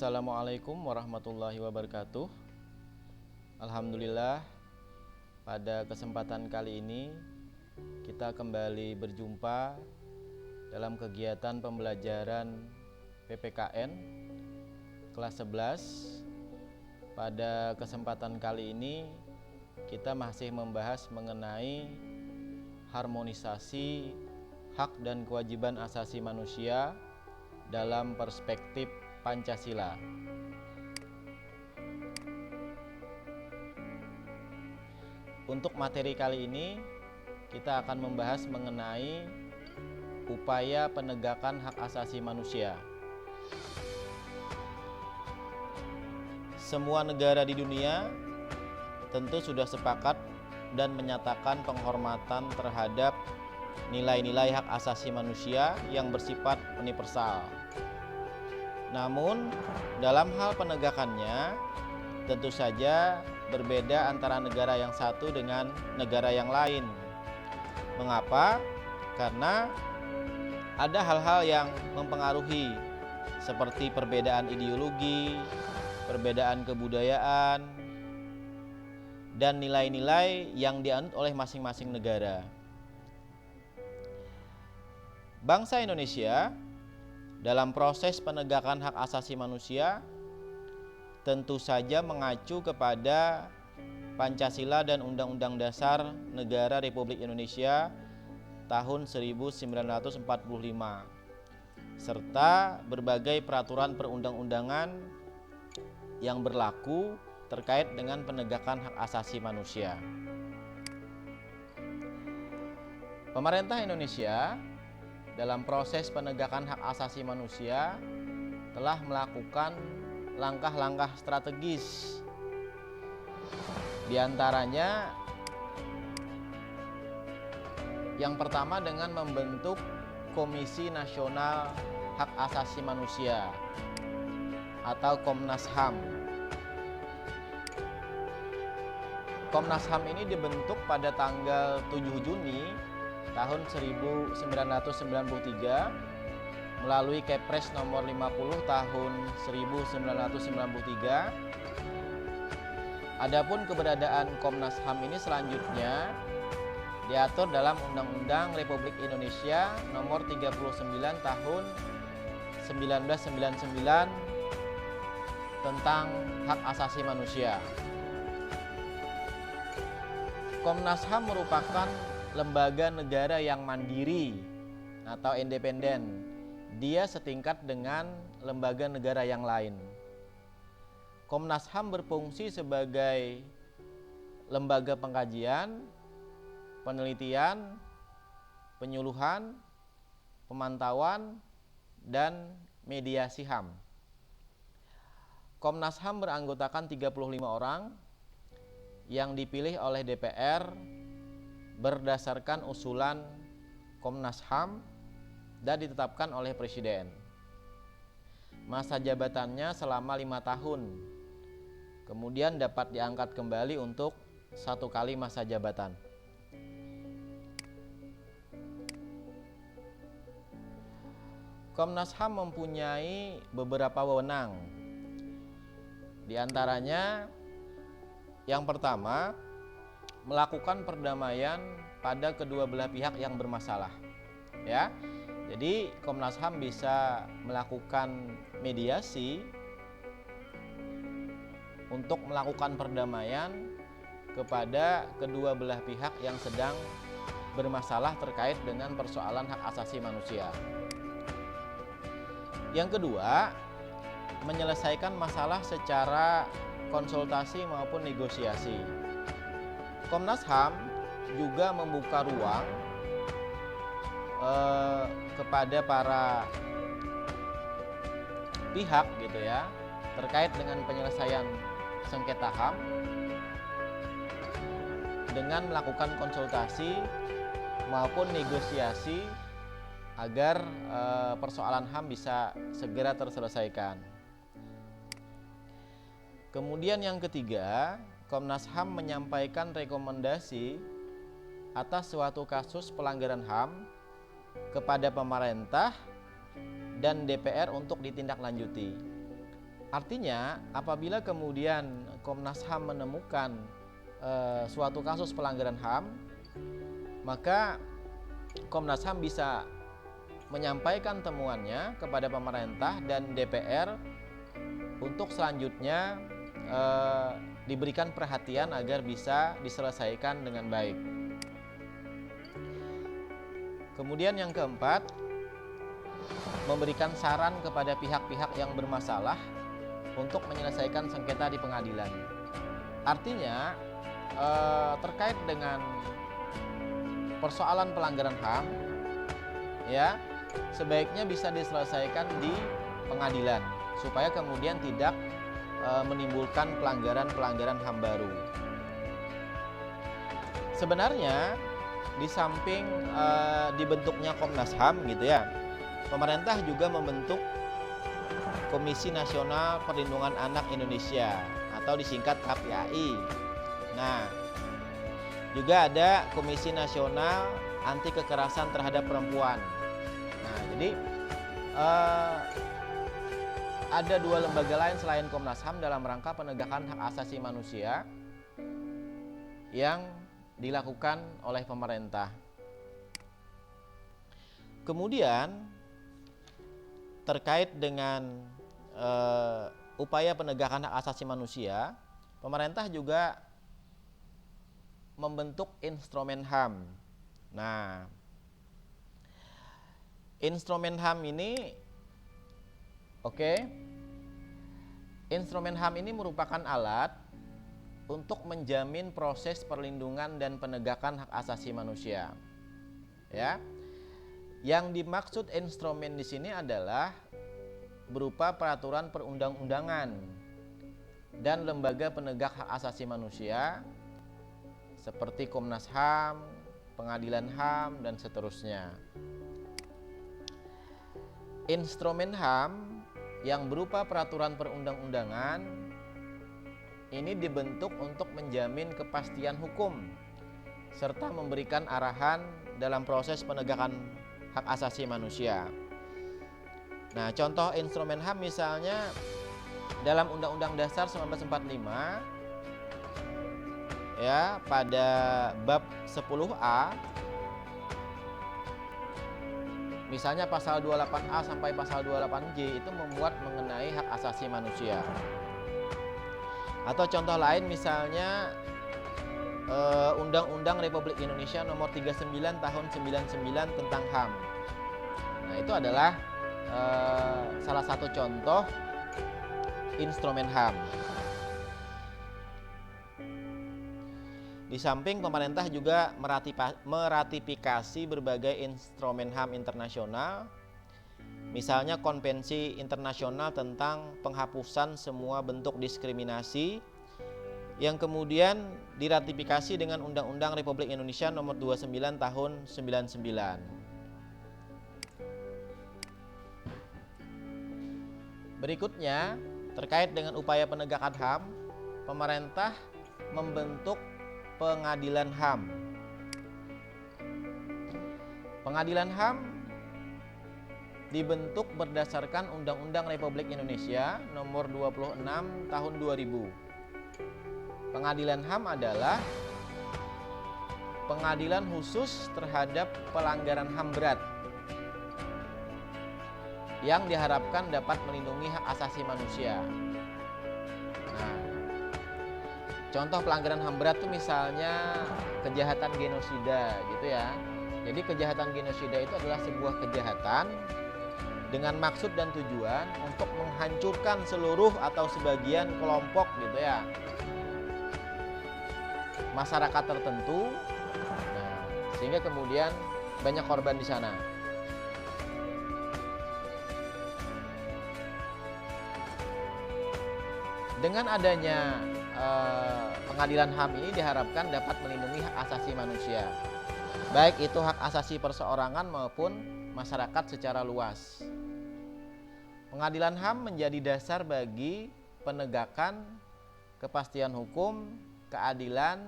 Assalamualaikum warahmatullahi wabarakatuh. Alhamdulillah, pada kesempatan kali ini kita kembali berjumpa dalam kegiatan pembelajaran PPKN kelas 11. Pada kesempatan kali ini kita masih membahas mengenai harmonisasi hak dan kewajiban asasi manusia dalam perspektif Pancasila. Untuk materi kali ini kita akan membahas mengenai upaya penegakan hak asasi manusia. Semua negara di dunia tentu sudah sepakat dan menyatakan penghormatan terhadap nilai-nilai hak asasi manusia yang bersifat universal. Namun, dalam hal penegakannya, tentu saja berbeda antara negara yang satu dengan negara yang lain. Mengapa? Karena ada hal-hal yang mempengaruhi, seperti perbedaan ideologi, perbedaan kebudayaan, dan nilai-nilai yang dianut oleh masing-masing negara. Bangsa Indonesia dalam proses penegakan hak asasi manusia tentu saja mengacu kepada Pancasila dan Undang-Undang Dasar Negara Republik Indonesia tahun 1945 serta berbagai peraturan perundang-undangan yang berlaku terkait dengan penegakan hak asasi manusia. Pemerintah Indonesia dalam proses penegakan hak asasi manusia telah melakukan langkah-langkah strategis. Di antaranya yang pertama dengan membentuk Komisi Nasional Hak Asasi Manusia atau Komnas HAM. Komnas HAM ini dibentuk pada tanggal 7 Juni tahun 1993 melalui Kepres nomor 50 tahun 1993. Adapun keberadaan Komnas HAM ini selanjutnya diatur dalam Undang-Undang Republik Indonesia nomor 39 tahun 1999 tentang hak asasi manusia. Komnas HAM merupakan lembaga negara yang mandiri atau independen. Dia setingkat dengan lembaga negara yang lain. Komnas HAM berfungsi sebagai lembaga pengkajian, penelitian, penyuluhan, pemantauan, dan mediasi HAM. Komnas HAM beranggotakan 35 orang yang dipilih oleh DPR berdasarkan usulan Komnas HAM dan ditetapkan oleh Presiden. Masa jabatannya selama 5 tahun. Kemudian dapat diangkat kembali untuk 1 kali masa jabatan. Komnas HAM mempunyai beberapa wewenang. Di antaranya yang pertama, melakukan perdamaian pada kedua belah pihak yang bermasalah. Ya. Jadi Komnas HAM bisa melakukan mediasi untuk melakukan perdamaian kepada kedua belah pihak yang sedang bermasalah terkait dengan persoalan hak asasi manusia. Yang kedua, menyelesaikan masalah secara konsultasi maupun negosiasi. Komnas HAM juga membuka ruang kepada para pihak gitu ya terkait dengan penyelesaian sengketa HAM dengan melakukan konsultasi maupun negosiasi agar persoalan HAM bisa segera terselesaikan. Kemudian yang ketiga, Komnas HAM menyampaikan rekomendasi atas suatu kasus pelanggaran HAM kepada pemerintah dan DPR untuk ditindaklanjuti. Artinya apabila kemudian Komnas HAM menemukan suatu kasus pelanggaran HAM, maka Komnas HAM bisa menyampaikan temuannya kepada pemerintah dan DPR untuk selanjutnya diberikan perhatian agar bisa diselesaikan dengan baik. Kemudian yang keempat, memberikan saran kepada pihak-pihak yang bermasalah untuk menyelesaikan sengketa di pengadilan. Artinya terkait dengan persoalan pelanggaran HAM, ya, sebaiknya bisa diselesaikan di pengadilan supaya kemudian tidak menimbulkan pelanggaran-pelanggaran HAM baru. Sebenarnya di samping dibentuknya Komnas HAM gitu ya, pemerintah juga membentuk Komisi Nasional Perlindungan Anak Indonesia atau disingkat KPAI. Nah, juga ada Komisi Nasional Anti Kekerasan Terhadap Perempuan. Nah, jadi ada dua lembaga lain selain Komnas HAM dalam rangka penegakan hak asasi manusia yang dilakukan oleh pemerintah. Kemudian terkait dengan upaya penegakan hak asasi manusia, pemerintah juga membentuk instrumen HAM. Nah, instrumen HAM ini instrumen HAM ini merupakan alat untuk menjamin proses perlindungan dan penegakan hak asasi manusia. Ya. Yang dimaksud instrumen di sini adalah berupa peraturan perundang-undangan dan lembaga penegak hak asasi manusia seperti Komnas HAM, Pengadilan HAM, dan seterusnya. Instrumen HAM yang berupa peraturan perundang-undangan ini dibentuk untuk menjamin kepastian hukum serta memberikan arahan dalam proses penegakan hak asasi manusia. Nah, contoh instrumen HAM misalnya dalam Undang-Undang Dasar 1945 ya, pada bab 10A misalnya pasal 28A sampai pasal 28J itu memuat mengenai hak asasi manusia. Atau contoh lain misalnya Undang-Undang Republik Indonesia Nomor 39 Tahun 99 tentang HAM. Nah, itu adalah salah satu contoh instrumen HAM. Di samping pemerintah juga meratifikasi berbagai instrumen HAM internasional, misalnya Konvensi Internasional tentang Penghapusan Semua Bentuk Diskriminasi yang kemudian diratifikasi dengan Undang-Undang Republik Indonesia Nomor 29 Tahun 99. Berikutnya, terkait dengan upaya penegakan HAM, pemerintah membentuk Pengadilan HAM. Pengadilan HAM dibentuk berdasarkan Undang-Undang Republik Indonesia Nomor 26 Tahun 2000. Pengadilan HAM adalah pengadilan khusus terhadap pelanggaran HAM berat yang diharapkan dapat melindungi hak asasi manusia. Nah, contoh pelanggaran HAM berat itu misalnya kejahatan genosida gitu ya. Jadi kejahatan genosida itu adalah sebuah kejahatan dengan maksud dan tujuan untuk menghancurkan seluruh atau sebagian kelompok gitu ya, masyarakat tertentu. Nah, sehingga kemudian banyak korban di sana. Dengan adanya pengadilan HAM ini diharapkan dapat melindungi hak asasi manusia, baik itu hak asasi perseorangan maupun masyarakat secara luas. Pengadilan HAM menjadi dasar bagi penegakan kepastian hukum, keadilan,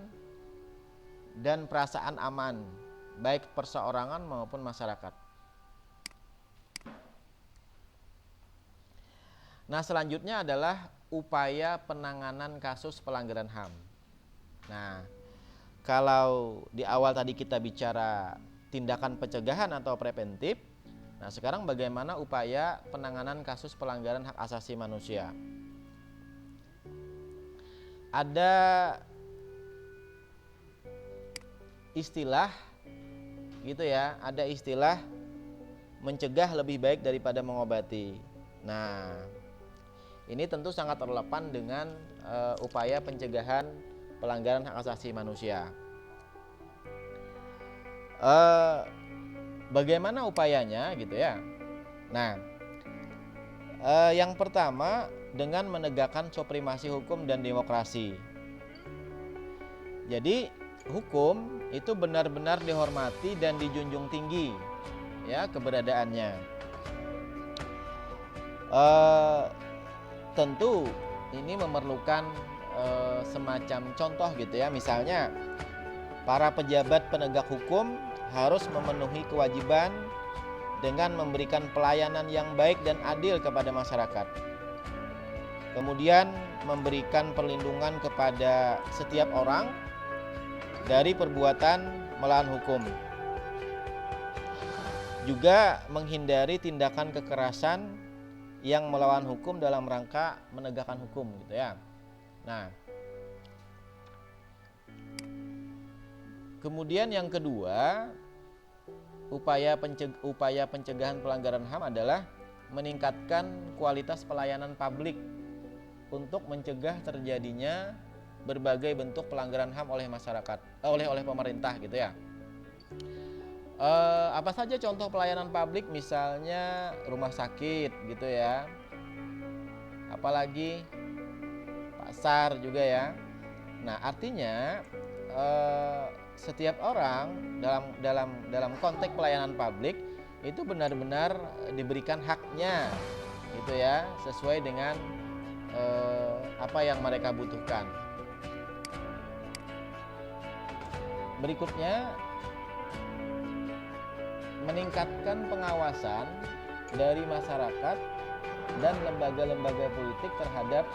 dan perasaan aman, baik perseorangan maupun masyarakat. Nah, selanjutnya adalah upaya penanganan kasus pelanggaran HAM. Nah, kalau di awal tadi kita bicara tindakan pencegahan atau preventif, nah sekarang bagaimana upaya penanganan kasus pelanggaran hak asasi manusia? Ada istilah gitu ya, ada istilah mencegah lebih baik daripada mengobati. Nah, ini tentu sangat relevan dengan upaya pencegahan pelanggaran hak asasi manusia. Bagaimana upayanya gitu ya? Nah, yang pertama dengan menegakkan supremasi hukum dan demokrasi. Jadi hukum itu benar-benar dihormati dan dijunjung tinggi ya keberadaannya. Tentu ini memerlukan semacam contoh gitu ya. Misalnya para pejabat penegak hukum harus memenuhi kewajiban dengan memberikan pelayanan yang baik dan adil kepada masyarakat. Kemudian memberikan perlindungan kepada setiap orang dari perbuatan melawan hukum. Juga menghindari tindakan kekerasan yang melawan hukum dalam rangka menegakkan hukum gitu ya. Nah, kemudian yang kedua, upaya pencegahan pelanggaran HAM adalah meningkatkan kualitas pelayanan publik untuk mencegah terjadinya berbagai bentuk pelanggaran HAM oleh masyarakat, oleh pemerintah gitu ya. Apa saja contoh pelayanan publik? Misalnya rumah sakit gitu ya, apalagi pasar juga ya. Nah, artinya setiap orang dalam konteks pelayanan publik itu benar-benar diberikan haknya gitu ya, sesuai dengan apa yang mereka butuhkan. Berikutnya, meningkatkan pengawasan dari masyarakat dan lembaga-lembaga politik terhadap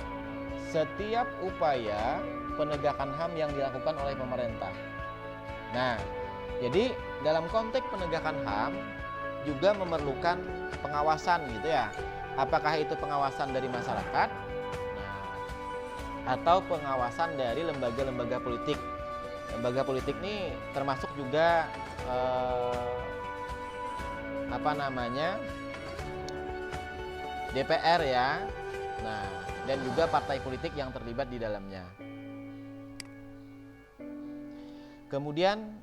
setiap upaya penegakan HAM yang dilakukan oleh pemerintah. Nah, jadi dalam konteks penegakan HAM juga memerlukan pengawasan gitu ya. Apakah itu pengawasan dari masyarakat atau pengawasan dari lembaga-lembaga politik. Lembaga politik ini termasuk juga DPR ya. Nah, dan juga partai politik yang terlibat di dalamnya. Kemudian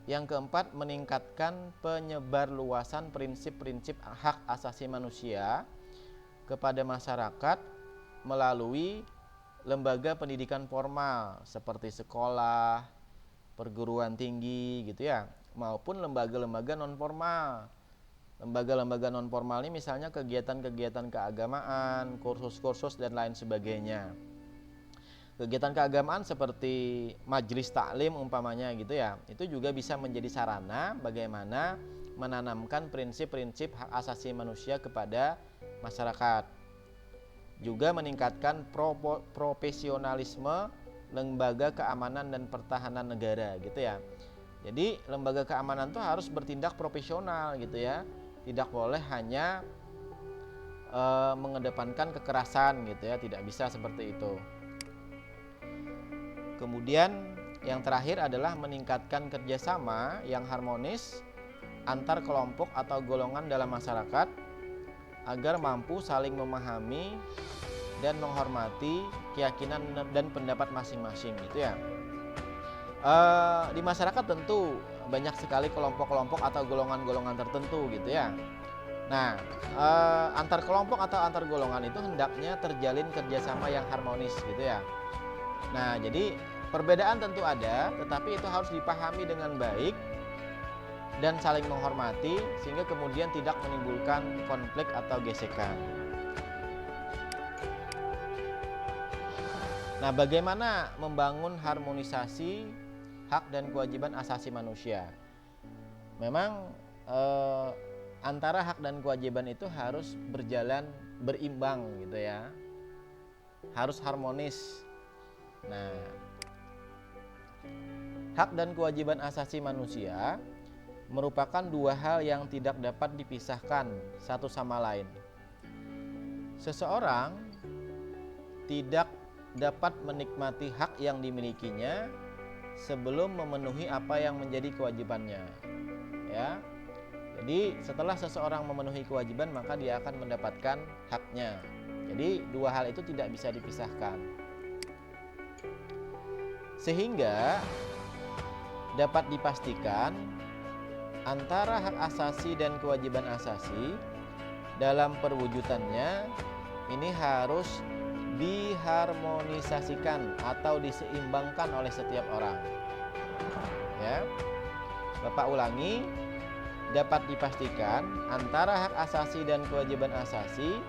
yang keempat, meningkatkan penyebarluasan prinsip-prinsip hak asasi manusia kepada masyarakat melalui lembaga pendidikan formal seperti sekolah, perguruan tinggi gitu ya, maupun lembaga-lembaga non formal. Lembaga-lembaga non formal ini misalnya kegiatan-kegiatan keagamaan, kursus-kursus dan lain sebagainya. Kegiatan keagamaan seperti majelis taklim umpamanya gitu ya, itu juga bisa menjadi sarana bagaimana menanamkan prinsip-prinsip hak asasi manusia kepada masyarakat. Juga meningkatkan profesionalisme lembaga keamanan dan pertahanan negara gitu ya. Jadi lembaga keamanan itu harus bertindak profesional gitu ya. Tidak boleh hanya mengedepankan kekerasan gitu ya, tidak bisa seperti itu. Kemudian yang terakhir adalah meningkatkan kerjasama yang harmonis antar kelompok atau golongan dalam masyarakat agar mampu saling memahami dan menghormati keyakinan dan pendapat masing-masing gitu ya. Di masyarakat tentu banyak sekali kelompok-kelompok atau golongan-golongan tertentu gitu ya. Nah, antar kelompok atau antar golongan itu hendaknya terjalin kerjasama yang harmonis gitu ya. Nah, jadi perbedaan tentu ada, tetapi itu harus dipahami dengan baik dan saling menghormati sehingga kemudian tidak menimbulkan konflik atau gesekan. Nah, bagaimana membangun harmonisasi hak dan kewajiban asasi manusia? Memang antara hak dan kewajiban itu harus berjalan berimbang gitu ya, harus harmonis. Nah, hak dan kewajiban asasi manusia merupakan dua hal yang tidak dapat dipisahkan satu sama lain. Seseorang tidak dapat menikmati hak yang dimilikinya sebelum memenuhi apa yang menjadi kewajibannya. Ya. Jadi setelah seseorang memenuhi kewajiban maka dia akan mendapatkan haknya. Jadi dua hal itu tidak bisa dipisahkan. Sehingga dapat dipastikan antara hak asasi dan kewajiban asasi dalam perwujudannya ini harus diharmonisasikan atau diseimbangkan oleh setiap orang. Ya. Bapak ulangi, dapat dipastikan antara hak asasi dan kewajiban asasi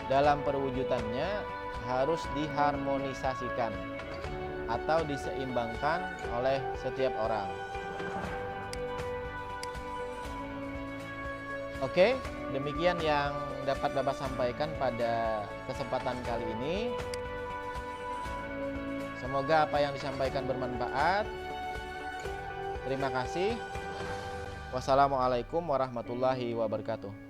dalam perwujudannya harus diharmonisasikan atau diseimbangkan oleh setiap orang. Oke, demikian yang dapat Bapak sampaikan pada kesempatan kali ini. Semoga apa yang disampaikan bermanfaat. Terima kasih. Wassalamualaikum warahmatullahi wabarakatuh.